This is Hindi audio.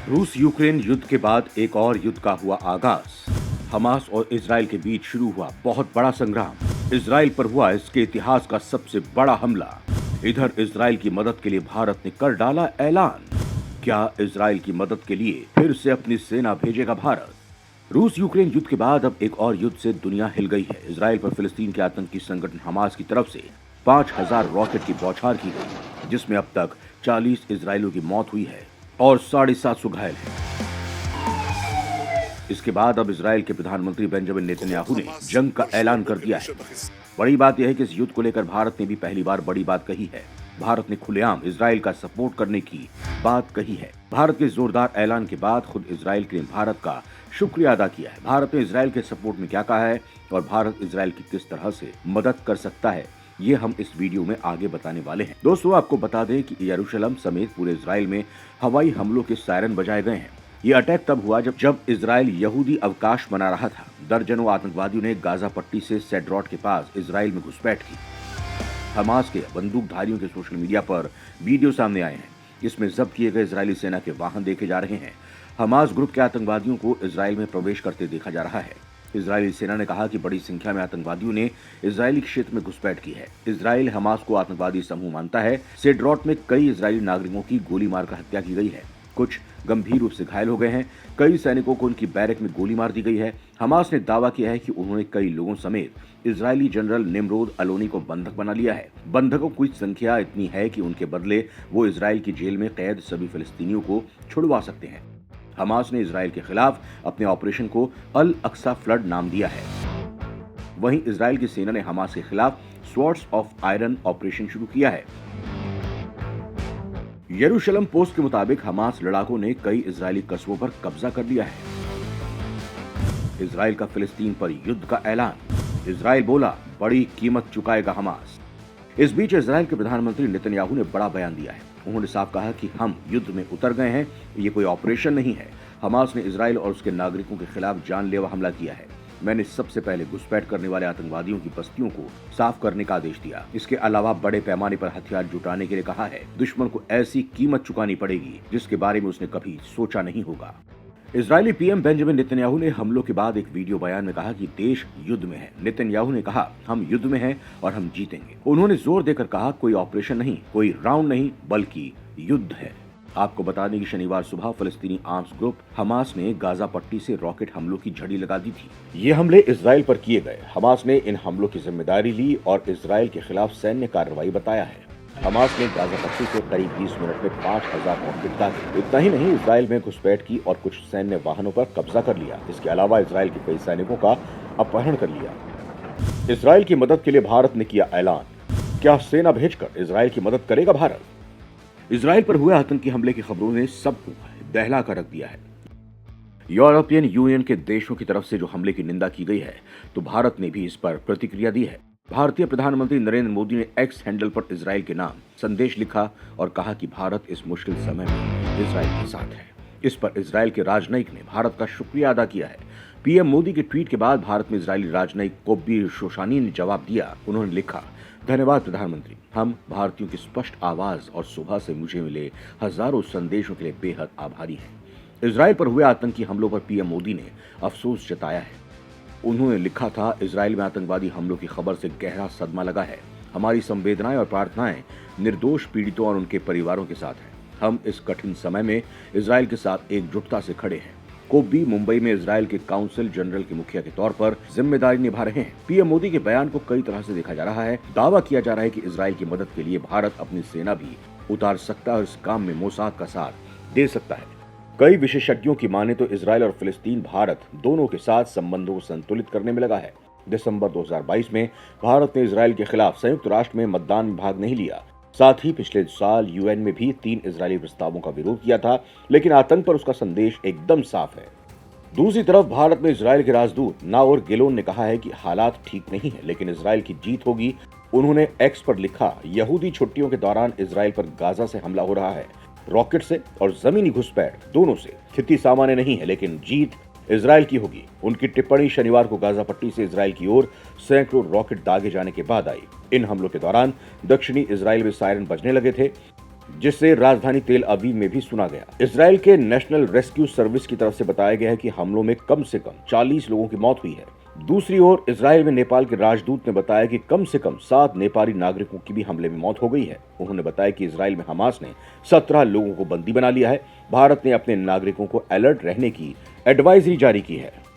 रूस यूक्रेन युद्ध के बाद एक और युद्ध का हुआ आगाज। हमास और इजराइल के बीच शुरू हुआ बहुत बड़ा संग्राम। इजराइल पर हुआ इसके इतिहास का सबसे बड़ा हमला। इधर इजराइल की मदद के लिए भारत ने कर डाला ऐलान। क्या इजराइल की मदद के लिए फिर से अपनी सेना भेजेगा भारत? रूस यूक्रेन युद्ध के बाद अब एक और युद्ध से दुनिया हिल गई है। इजराइल पर फिलिस्तीन के आतंकी संगठन हमास की तरफ से 5000 रॉकेट की बौछार की गई, जिसमें अब तक 40 इजरायलियों की मौत हुई है और 750 घायल हैं। इसके बाद अब इजराइल के प्रधानमंत्री बेंजामिन नेतन्याहू ने जंग का ऐलान कर दिया है। बड़ी बात यह है कि इस युद्ध को लेकर भारत ने भी पहली बार बड़ी बात कही है। भारत ने खुलेआम इजराइल का सपोर्ट करने की बात कही है। भारत के जोरदार ऐलान के बाद खुद इजराइल ने भारत का शुक्रिया अदा किया है। भारत ने इजराइल के सपोर्ट में क्या कहा है और भारत इजराइल की किस तरह से मदद कर सकता है, ये हम इस वीडियो में आगे बताने वाले हैं। दोस्तों, आपको बता दें कि यरूशलेम समेत पूरे इजराइल में हवाई हमलों के सायरन बजाए गए हैं। ये अटैक तब हुआ जब इजराइल यहूदी अवकाश मना रहा था। दर्जनों आतंकवादियों ने गाजा पट्टी से सेड्रॉट के पास इजराइल में घुसपैठ की। हमास के बंदूकधारियों के सोशल मीडिया पर वीडियो सामने आए हैं। इसमें जब्त किए गए इजरायली सेना के वाहन देखे जा रहे हैं। हमास ग्रुप के आतंकवादियों को इजराइल में प्रवेश करते देखा जा रहा है। इजरायली सेना ने कहा कि बड़ी संख्या में आतंकवादियों ने इजरायली क्षेत्र में घुसपैठ की है। इजराइल हमास को आतंकवादी समूह मानता है। सेड्रॉट में कई इजरायली नागरिकों की गोली मारकर हत्या की गई है। कुछ गंभीर रूप से घायल हो गए हैं। कई सैनिकों को उनकी बैरक में गोली मार दी गई है। हमास ने दावा किया है कि उन्होंने कई लोगों समेत इजरायली जनरल निम्रोद अलोनी को बंधक बना लिया है। बंधकों की संख्या इतनी है कि उनके बदले वो इजराइल की जेल में कैद सभी फिलिस्तीनियों को छुड़वा सकते हैं। हमास ने इजराइल के खिलाफ अपने ऑपरेशन को अल अक्सा फ्लड नाम दिया है। वहीं इजराइल की सेना ने हमास के खिलाफ स्वॉर्ड्स ऑफ आयरन ऑपरेशन शुरू किया है। यरूशलेम पोस्ट के मुताबिक हमास लड़ाकों ने कई इजरायली कस्बों पर कब्जा कर लिया है। इजराइल का फिलिस्तीन पर युद्ध का ऐलान। इजराइल बोला, बड़ी कीमत चुकाएगा हमास। इस बीच इजराइल के प्रधानमंत्री नेतन्याहू ने बड़ा बयान दिया है। उन्होंने साफ कहा कि हम युद्ध में उतर गए हैं, ये कोई ऑपरेशन नहीं है। हमास ने इजराइल और उसके नागरिकों के खिलाफ जानलेवा हमला किया है। मैंने सबसे पहले घुसपैठ करने वाले आतंकवादियों की बस्तियों को साफ करने का आदेश दिया। इसके अलावा बड़े पैमाने पर हथियार जुटाने के लिए कहा है। दुश्मन को ऐसी कीमत चुकानी पड़ेगी जिसके बारे में उसने कभी सोचा नहीं होगा। इजरायली पीएम बेंजामिन नेतन्याहू ने हमलों के बाद एक वीडियो बयान में कहा कि देश युद्ध में है। नेतन्याहू ने कहा, हम युद्ध में हैं और हम जीतेंगे। उन्होंने जोर देकर कहा, कोई ऑपरेशन नहीं, कोई राउंड नहीं, बल्कि युद्ध है। आपको बता दें कि शनिवार सुबह फिलिस्तीनी आर्म्स ग्रुप हमास ने गाजा पट्टी से रॉकेट हमलों की झड़ी लगा दी थी। ये हमले इजराइल पर किए गए। हमास ने इन हमलों की जिम्मेदारी ली और इजराइल के खिलाफ सैन्य कार्रवाई बताया है। हमास ने गाजा पट्टी से करीब 20 मिनट में 5000 रॉकेट दागे। इतना ही नहीं, इजराइल में घुसपैठ की और कुछ सैन्य वाहनों पर कब्जा कर लिया। इसके अलावा इजराइल के कई सैनिकों का अपहरण कर लिया। इजराइल की मदद के लिए भारत ने किया ऐलान। क्या सेना भेजकर इजराइल की मदद करेगा भारत? इजराइल पर हुए आतंकी हमले की खबरों ने सबको दहला कर रख दिया है। यूरोपियन यूनियन के देशों की तरफ से जो हमले की निंदा की गई है, तो भारत ने भी इस पर प्रतिक्रिया दी है। भारतीय प्रधानमंत्री नरेंद्र मोदी ने एक्स हैंडल पर इजराइल के नाम संदेश लिखा और कहा कि भारत इस मुश्किल समय में इजराइल के साथ है। इस पर इजराइल के राजनयिक ने भारत का शुक्रिया अदा किया है। पीएम मोदी के ट्वीट के बाद भारत में इजरायली राजनयिक कोब्बी शोशानी ने जवाब दिया। उन्होंने लिखा, धन्यवाद प्रधानमंत्री, हम भारतीयों की स्पष्ट आवाज और सुबह से मुझे मिले हजारों संदेशों के लिए बेहद आभारी हैं। इजराइल पर हुए आतंकी हमलों पर पीएम मोदी ने अफसोस जताया है। उन्होंने लिखा था, इजराइल में आतंकवादी हमलों की खबर से गहरा सदमा लगा है। हमारी संवेदनाएं और प्रार्थनाएं निर्दोष पीड़ितों और उनके परिवारों के साथ हैं। हम इस कठिन समय में इजराइल के साथ एकजुटता से खड़े हैं। कोब्बी मुंबई में इजराइल के काउंसिल जनरल के मुखिया के तौर पर जिम्मेदारी निभा रहे हैं। पीएम मोदी के बयान को कई तरह से देखा जा रहा है। दावा किया जा रहा है कि इजराइल की मदद के लिए भारत अपनी सेना भी उतार सकता है और इस काम में मोसाद का साथ दे सकता है। कई विशेषज्ञों की माने तो इजराइल और फिलिस्तीन भारत दोनों के साथ संबंधों को संतुलित करने में लगा है। दिसंबर 2022 में भारत ने इजराइल के खिलाफ संयुक्त राष्ट्र में मतदान में भाग नहीं लिया। साथ ही पिछले साल यूएन में भी 3 इजरायली प्रस्तावों का विरोध किया था, लेकिन आतंक पर उसका संदेश एकदम साफ है। दूसरी तरफ भारत में इजराइल के राजदूत नाओर गिलोन ने कहा है कि हालात ठीक नहीं है, लेकिन इजराइल की जीत होगी। उन्होंने एक्स पर लिखा, यहूदी छुट्टियों के दौरान इजराइल पर गाजा से हमला हो रहा है, रॉकेट से और जमीनी घुसपैठ दोनों से। स्थिति सामान्य नहीं है, लेकिन जीत इजराइल की होगी। उनकी टिप्पणी शनिवार को गाजा पट्टी से इजराइल की ओर सैकड़ों रॉकेट दागे जाने के बाद आई। इन हमलों के दौरान दक्षिणी इजराइल में सायरन बजने लगे थे। जिससे राजधानी तेल अवीव में भी सुना गया। इजराइल के नेशनल रेस्क्यू सर्विस की तरफ से बताया गया है कि हमलों में कम से कम 40 लोगों की मौत हुई है। दूसरी ओर इजराइल में नेपाल के राजदूत ने बताया कि कम से कम 7 नेपाली नागरिकों की भी हमले में मौत हो गई है। उन्होंने बताया कि इजराइल में हमास ने 17 लोगों को बंदी बना लिया है। भारत ने अपने नागरिकों को अलर्ट रहने की एडवाइजरी जारी की है।